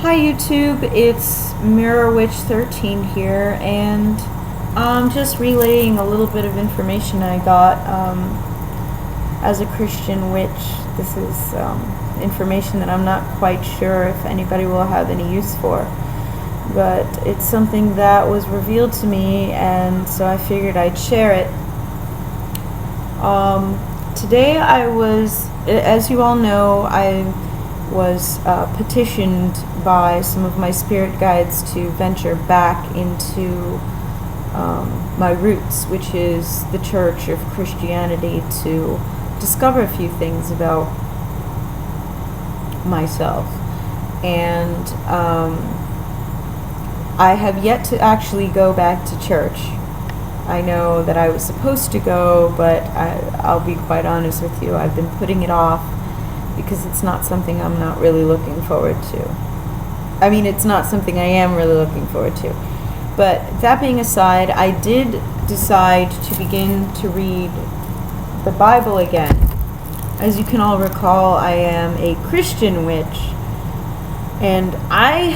Hi YouTube, it's Mirror Witch 13 here, and I'm just relaying a little bit of information I got as a Christian witch. This is information that I'm not quite sure if anybody will have any use for, but it's something that was revealed to me, and so I figured I'd share it. Today I was, as you all know, I was petitioned by some of my spirit guides to venture back into my roots, which is the Church of Christianity, to discover a few things about myself. And I have yet to actually go back to church. I know that I was supposed to go, but I'll be quite honest with you, I've been putting it off because it's not something I'm not really looking forward to. I mean, it's not something I am really looking forward to. But that being aside, I did decide to begin to read the Bible again. As you can all recall, I am a Christian witch, and I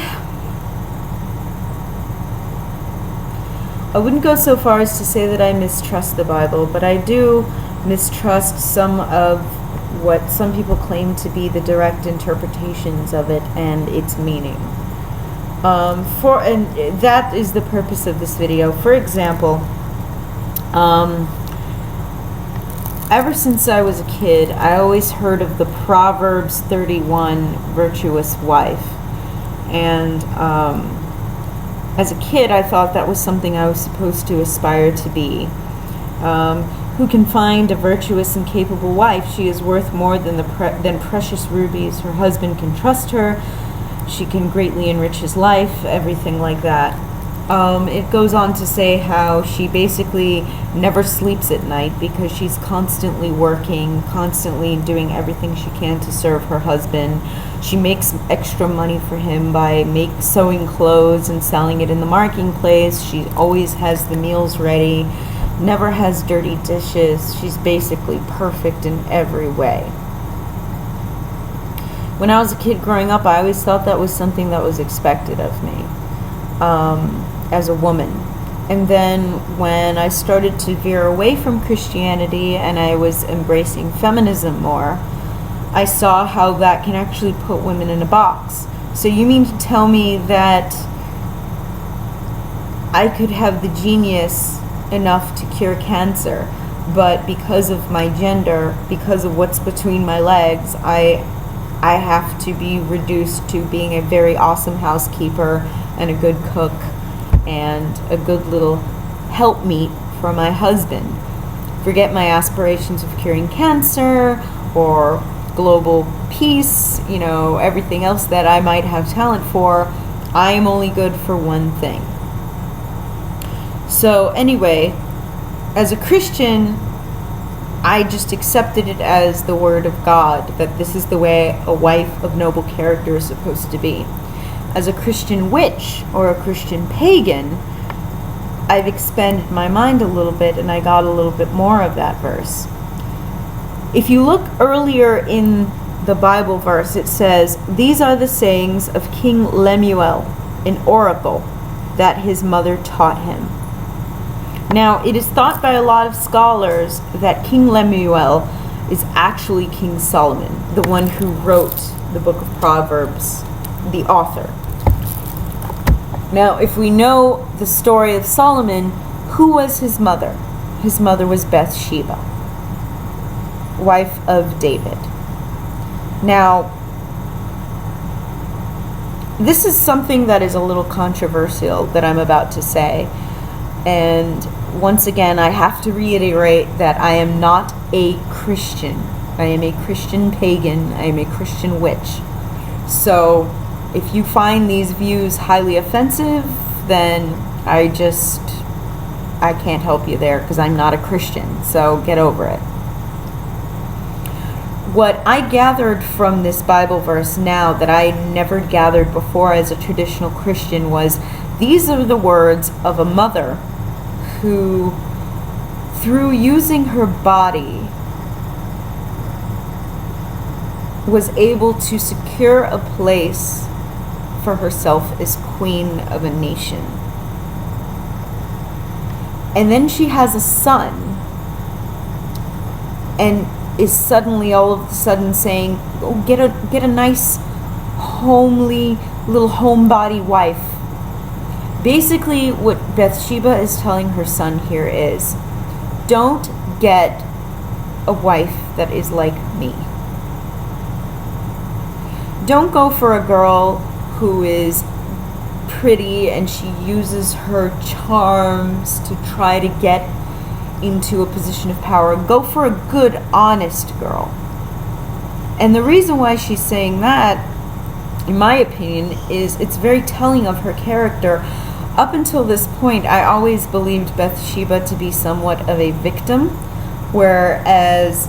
wouldn't go so far as to say that I mistrust the Bible, but I do mistrust some of what some people claim to be the direct interpretations of it and its meaning. And that is the purpose of this video. For example, ever since I was a kid, I always heard of the Proverbs 31 virtuous wife, and as a kid I thought that was something I was supposed to aspire to be. Who can find a virtuous and capable wife? She is worth more than than precious rubies. Her husband can trust her. She can greatly enrich his life, everything like that. It goes on to say how she basically never sleeps at night because she's constantly working, constantly doing everything she can to serve her husband. She makes extra money for him by sewing clothes and selling it in the marketplace. She always has the meals ready, never has dirty dishes. She's basically perfect in every way. When I was a kid growing up, I always thought that was something that was expected of me as a woman. And then when I started to veer away from Christianity and I was embracing feminism more, I saw how that can actually put women in a box. So you mean to tell me that I could have the genius enough to cure cancer, but because of my gender, because of what's between my legs, I have to be reduced to being a very awesome housekeeper and a good cook and a good little helpmeet for my husband. Forget my aspirations of curing cancer or global peace, everything else that I might have talent for. I am only good for one thing. So anyway, as a Christian, I just accepted it as the word of God, that this is the way a wife of noble character is supposed to be. As a Christian witch or a Christian pagan, I've expanded my mind a little bit and I got a little bit more of that verse. If you look earlier in the Bible verse, it says, "These are the sayings of King Lemuel, an oracle that his mother taught him." Now, it is thought by a lot of scholars that King Lemuel is actually King Solomon, the one who wrote the book of Proverbs, the author. Now, if we know the story of Solomon, who was his mother? His mother was Beth Sheba, wife of David. Now, this is something that is a little controversial that I'm about to say. And once again, I have to reiterate that I am not a Christian. I am a Christian pagan. I am a Christian witch. So if you find these views highly offensive, then I can't help you there because I'm not a Christian. So get over it. What I gathered from this Bible verse now that I never gathered before as a traditional Christian was, these are the words of a mother who, through using her body, was able to secure a place for herself as queen of a nation. And then she has a son, and is suddenly all of a sudden saying, oh, get a nice, homely, little homebody wife. Basically, what Bathsheba is telling her son here is, don't get a wife that is like me. Don't go for a girl who is pretty and she uses her charms to try to get into a position of power. Go for a good, honest girl. And the reason why she's saying that, in my opinion, is it's very telling of her character. Up until this point, I always believed Bathsheba to be somewhat of a victim, whereas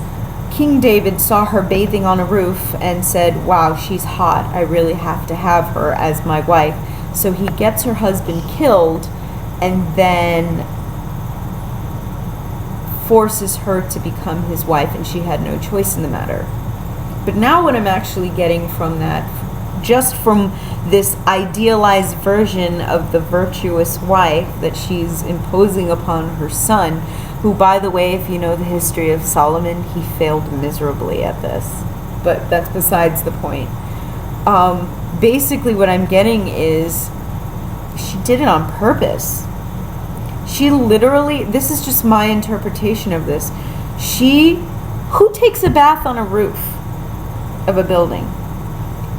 King David saw her bathing on a roof and said, wow, she's hot. I really have to have her as my wife. So he gets her husband killed and then forces her to become his wife, and she had no choice in the matter. But now what I'm actually getting from that, just from this idealized version of the virtuous wife that she's imposing upon her son, who, by the way, if you know the history of Solomon, he failed miserably at this. But that's besides the point. Basically what I'm getting is she did it on purpose. She literally, this is just my interpretation of this. Who takes a bath on a roof of a building?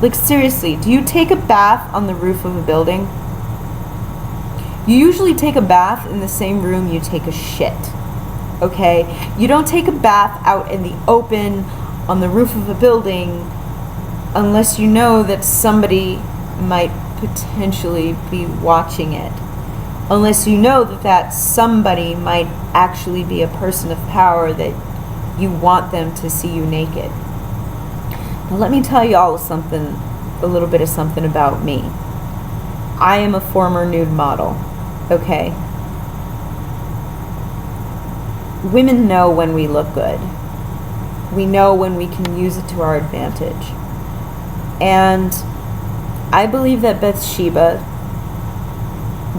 Like, seriously, do you take a bath on the roof of a building? You usually take a bath in the same room you take a shit. Okay? You don't take a bath out in the open on the roof of a building unless you know that somebody might potentially be watching it. Unless you know that somebody might actually be a person of power that you want them to see you naked. Now let me tell you all a little bit of something about me. I am a former nude model, okay? Women know when we look good. We know when we can use it to our advantage. And I believe that Bathsheba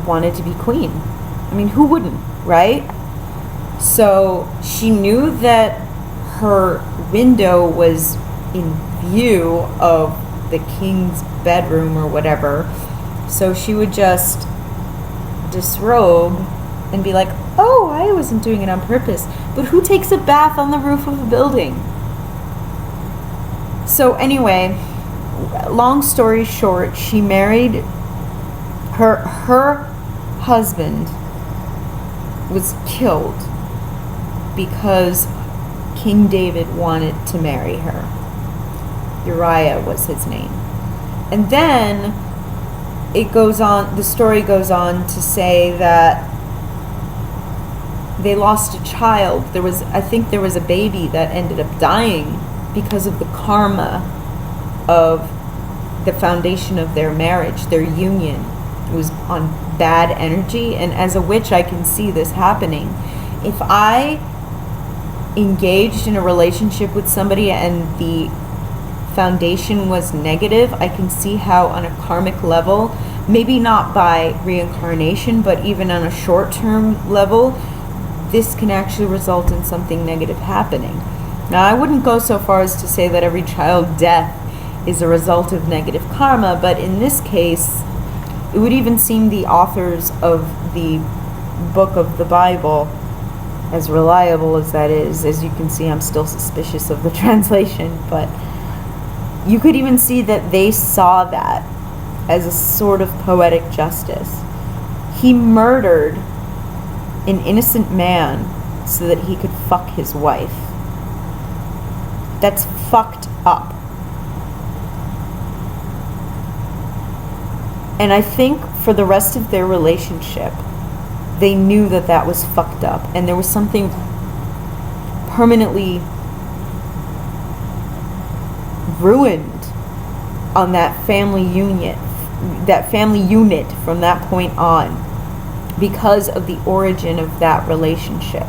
wanted to be queen. I mean, who wouldn't, right? So she knew that her window was in view of the king's bedroom or whatever. So she would just disrobe and be like, oh, I wasn't doing it on purpose. But who takes a bath on the roof of a building? So anyway, long story short, she married her husband was killed because King David wanted to marry her. Uriah was his name. And then the story goes on to say that they lost a child. I think there was a baby that ended up dying because of the karma of the foundation of their marriage, their union. It was on bad energy, and as a witch I can see this happening. If I engaged in a relationship with somebody and the foundation was negative, I can see how on a karmic level, maybe not by reincarnation, but even on a short-term level, this can actually result in something negative happening. Now, I wouldn't go so far as to say that every child death is a result of negative karma, but in this case, it would even seem the authors of the book of the Bible, as reliable as that is, as you can see, I'm still suspicious of the translation, but you could even see that they saw that as a sort of poetic justice. He murdered an innocent man so that he could fuck his wife. That's fucked up. And I think for the rest of their relationship, they knew that that was fucked up, and there was something permanently ruined on that family unit from that point on, because of the origin of that relationship.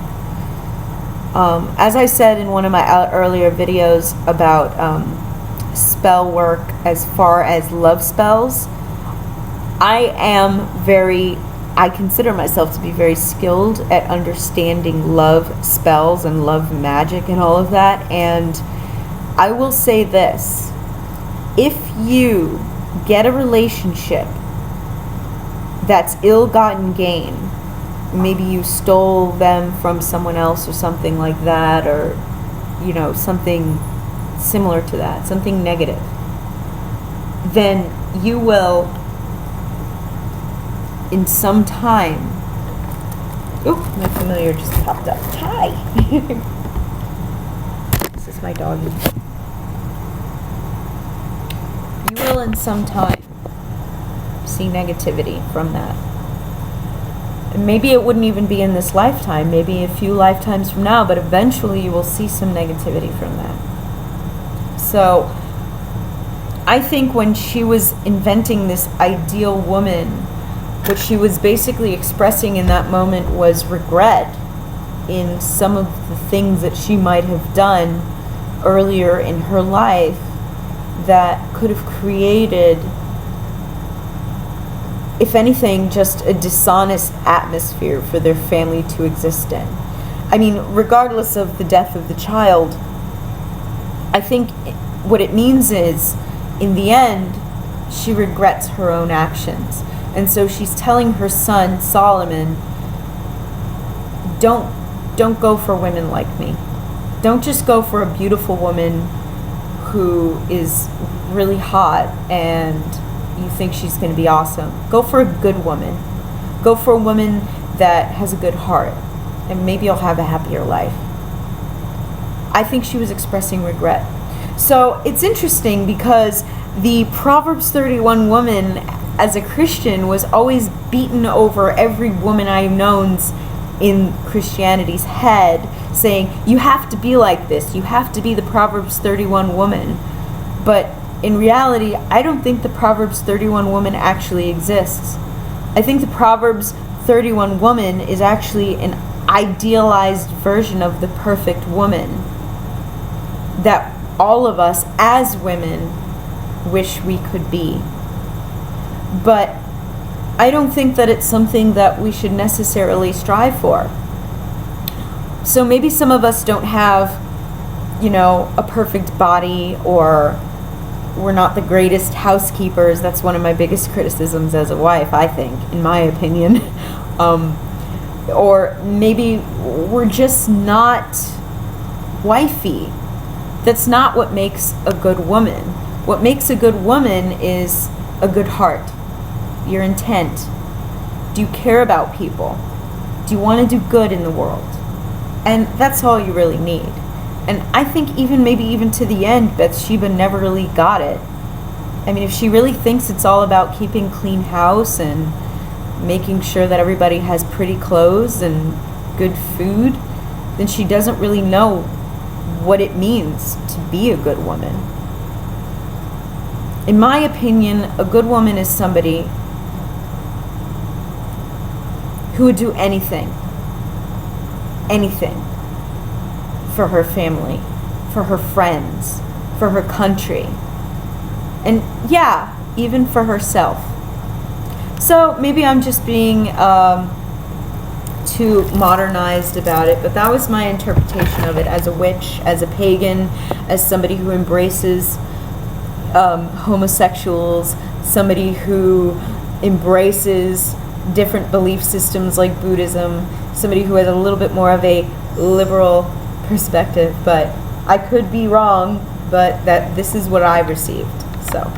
As I said in one of my earlier videos about spell work as far as love spells, I consider myself to be very skilled at understanding love spells and love magic and all of that. And I will say this: if you get a relationship that's ill-gotten gain, maybe you stole them from someone else or something like that, or, you know, something similar to that, something negative, then you will, in some time, oh, my familiar just popped up. Hi. This is my doggy. You will, in some time, see negativity from that. And maybe it wouldn't even be in this lifetime, maybe a few lifetimes from now, but eventually you will see some negativity from that. So I think when she was inventing this ideal woman, what she was basically expressing in that moment was regret in some of the things that she might have done earlier in her life that could have created, if anything, just a dishonest atmosphere for their family to exist in. I mean, regardless of the death of the child, I think what it means is, in the end, she regrets her own actions. And so she's telling her son, Solomon, don't go for women like me. Don't just go for a beautiful woman who is really hot and you think she's going to be awesome. Go for a good woman. Go for a woman that has a good heart, and maybe you'll have a happier life. I think she was expressing regret. So it's interesting because the Proverbs 31 woman, as a Christian, was always beaten over every woman I've known's in Christianity's head, saying, you have to be like this. You have to be the Proverbs 31 woman. But in reality, I don't think the Proverbs 31 woman actually exists. I think the Proverbs 31 woman is actually an idealized version of the perfect woman that all of us as women wish we could be. But I don't think that it's something that we should necessarily strive for. So maybe some of us don't have, a perfect body, or we're not the greatest housekeepers. That's one of my biggest criticisms as a wife, I think, in my opinion. Or maybe we're just not wifey. That's not what makes a good woman. What makes a good woman is a good heart, your intent. Do you care about people? Do you want to do good in the world? And that's all you really need. And I think maybe even to the end, Beth Sheba never really got it. I mean, if she really thinks it's all about keeping clean house and making sure that everybody has pretty clothes and good food, then she doesn't really know what it means to be a good woman. In my opinion, a good woman is somebody who would do anything for her family, for her friends, for her country, and even for herself. So maybe I'm just being too modernized about it, but that was my interpretation of it as a witch, as a pagan, as somebody who embraces homosexuals, somebody who embraces different belief systems like Buddhism, somebody who has a little bit more of a liberal perspective. But I could be wrong, but this is what I received. So